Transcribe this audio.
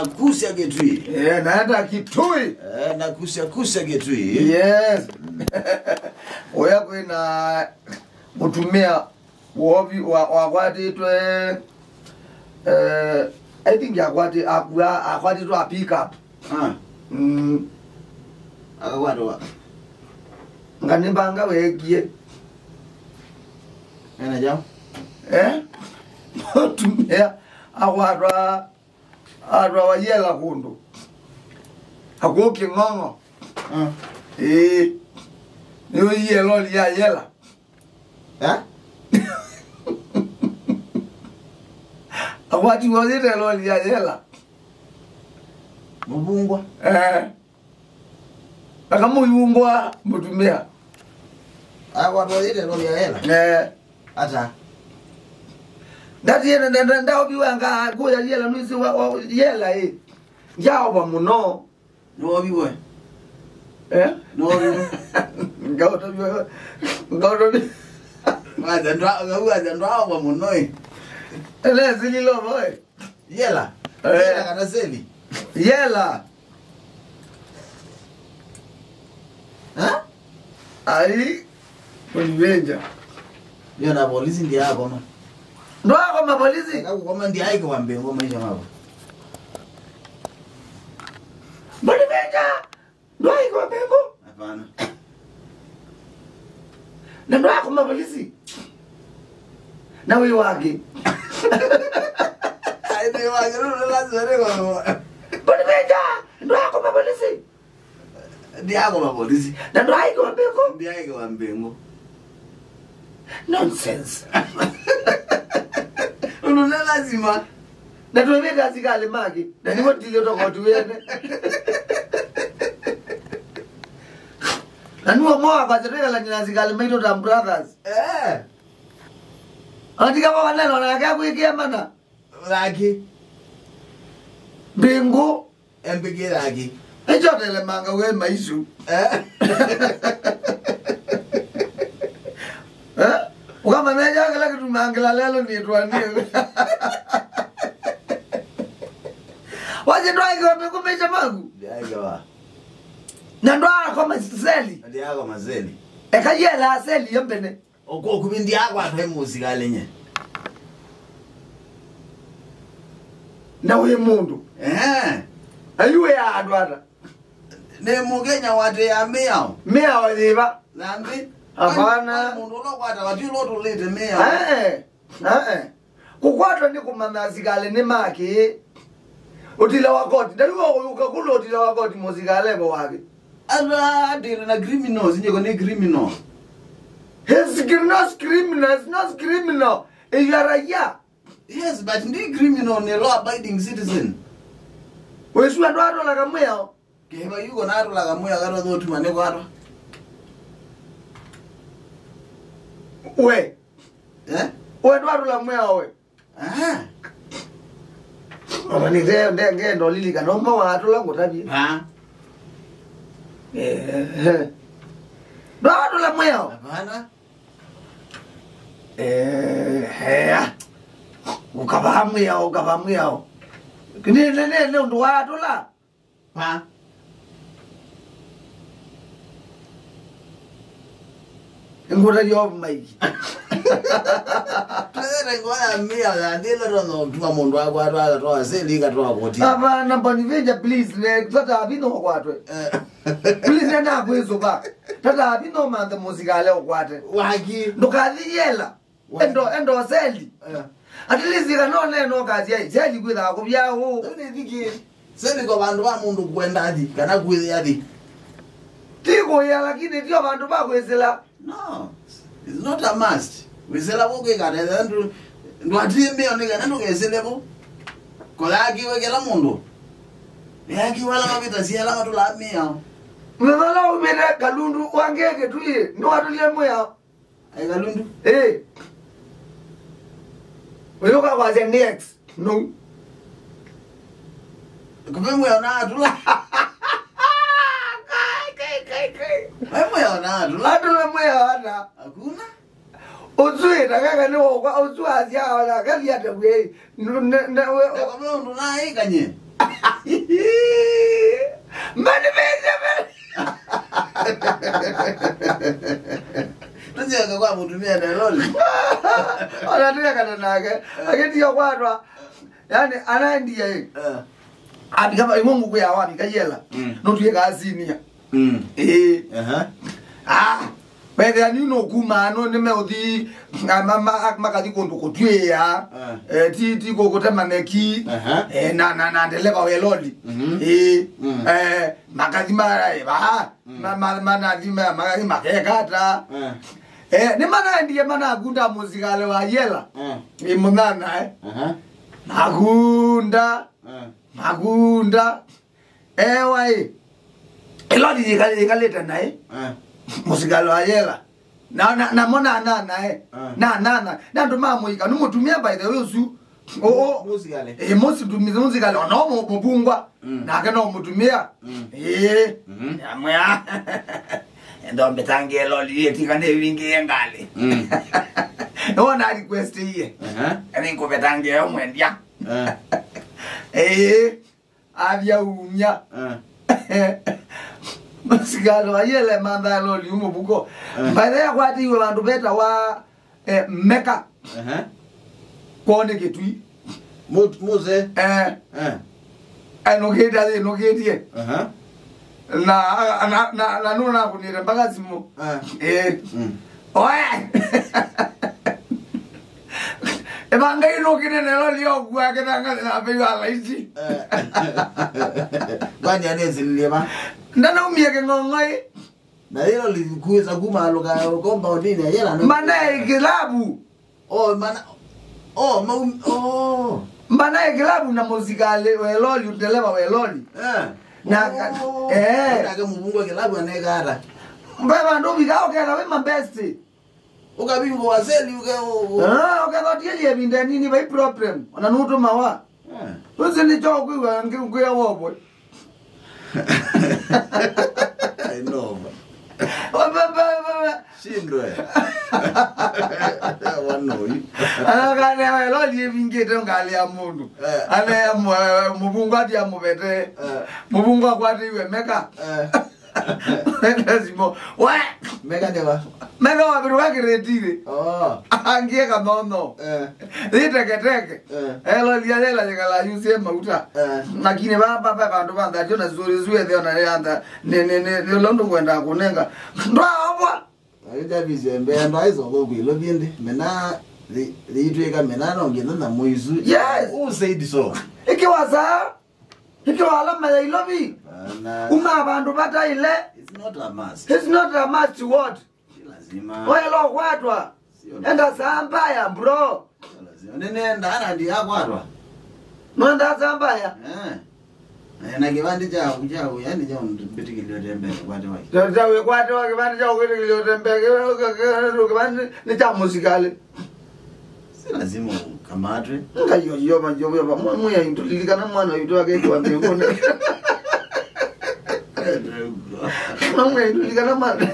Kusia getui. Naenda kitui. Na kusia getui. Yes. Oya kwina mutumia wobi wakwati twe I think akwati to a pick up. Akwatwa. Nganibanga wegie. Ena jam. Mutumia akwatwa wa yela kundu. Akoki ngongo. Niyo yelo ya yela. Akwati wazite lo ya yela. Mubungwa. Akamu yungwa mutumia. Akwatwa wazite lo ya yela. Ata. Ndati yena ndao biwanga go ya yela nusi wa yela Yao ba muno. No biwe. No biwe. Ngauto biwe. Waza ndwa wa muno. Ele zililo boy. Yela. Yela kana seli. Yela. Ai Bonny. Yo na polisi ndia hapo ma. Ndo hapo mapolisi. Kama ndia haiko wa mbengo maisha mapo. Bonny ndo haiko wa mbengo? Hapana. Na ndo hapo mapolisi. Na wewe wake. Ai ndio wagero lazima rego. Bonny ndo hapo mapolisi. Ndia hapo mapolisi. Na ndo haiko wa mbengo? Ndia haiko wa mbengo. Nonsense. Ununa lazima. Na tuweka asikali maki. Na niwo tilio toko tuwene. Na niwo moa kwa zereka la nina asikali maito ta brothers. Antika kwa neno na kaya kuikia mana. Laki. Mbingu. Mpige laki. Echo tele manga we maisu. Ukama meja kala kitu mangela lelo ni tuanie. Waje ndo aiko mbingu meja mangu. Ndia haiko. Na ndo ako mazeli. Ndia haiko mazeli. Eka yela seli yombene. Oko kubindi hapo atwe muzika lenye. Na we mundu. Aivoyea adwata. Ne mugenya wate ya miao. Miao waliva. Nambi. Hapana. Mundu lokwata wati loto lete miao. Kukwatwa ni kumama asikali ni maki. Utila wakoti. Daliwa ukakula utila wakoti muzikale bo wake. Ala dile na criminals njeko ni criminal. It's not criminal. It's not criminal. You are a ya. Yes, but ndi criminal ni law abiding citizen. Wesu andwato la kamweo. Kema yuko na atu la kamuya karo dhotu maneko ato. We. We ndwato la mweo we. Ni nge ndo lili kanomba watu la ngotabi. Ndwato la mweo. Hapana. Ukabahamu yao. Kini nene ndo watu la. Ngora yo mai. Tele ngoya mia la ndile ndo tuma mundu wako atwa toa seli katoa koti. Abana Bonny please ne tata abino kwatwe. Please na kwezo ba. Tata abino manda muzikale okwate. Waki Ndokazi yela. Endo seli. At least ikanone no kazi yayi. Seli kwitha kubyawo. None diki. Seli kwa bandu ba mundu kwenda adi kana kwitha yadi. Tiko ya lakini ndio bandu ba kwezela. No. It's not a must. Wizela woke kana ndu ndwatimbe oneka ndu keselebo. Kolaki wekela mundu. Yaki wala mabita siala matula mia. Mwana umene kalundu wangeke tuye ndo atule moya. Ai kalundu. Wewe kwa the next. No. Kumbe na atula. Kai. Wewe na atula. Atule moya hata. Hakuna. Uzwe kaka ni uzwa azia wala kali hata wewe. Kama ndo na ikanye. Mani beja Tunjeka kwa mutumia na loli. Anataka kana nake. Akitiyo kwatwa. Yani anaendia hii. Abi kama imungu kuya wani kayela. Notuye kazinia. Pwede ani no kumano nime odi mama makati kondo kotwea ti kokota maneki na ndeleba weloli makati mara mana dima makati makekata ni mana ndiye mana agunda muzikale wa yela imunana magunda wai elodi ikaleta nae musikalo wa yela na mona na ndo mama ika numutumia by the way su musikale musikale no mubungwa na kana mutumia amya ndo mbetange loli yeti kane wingi ngale ona request iye ani ko betange omwendia avya unya musikalo ayele manda loli umubuko baada kwati we bantu beta wa meka kone ketui muze no gedie na nuna kunire mpaka simu oye ebanga ino kinene loli ogwa kenanga na biwa laisi kwani aneziliye ba ndana umieke ngongoi na hilo likuweza kumalo ka compound ni yela no mana ikilabu mana ikilabu na muzikale weloli uteleba weloli na na mubungu kilabu anegara mbeba ndo bigao kera we mabesti ukabingo wazeli ukadhotie yebinde nini by problem onanuto mawa uzini joku nguya wobo I know. Shindwe. Wanoi. Anakane weloli yebingete ngali ya mundu. Ane mubungu ati ya mubete. Mubungu akwati iwe meka. Lazimo. We! Mega neba. Mega wabiru wakiretire. Angie kanono. Teke. Eloli yalela jekala yusie mauta. Nakine baba bantu banda jona zuwe theo na yanda. Ne londo kwenda kunenga. Ndo abwa. Ayida bizembe ndo aizo ngobilo bindi. Mena liitweka mena no ngenda na muizu. Yes. Who said so? Ikiwala maya ilobi. Uma bantu bata ile. It's not a must. It's not a must to what? Lazima. Oya lo kwatwa. Enda sambaya bro. Lazima. Nenda ana ndi akwatwa. Mwenda sambaya. Na kibandi cha yani cha mbitikilio tembele kwate wai. Tawe kwate wa kibandi cha kutikilio tembele kibandi ni cha musikale. Si lazima kamatwe. Ngayo mwa intulilikana mwana yutoa ketu amekona. Mwa intulilikana mwana.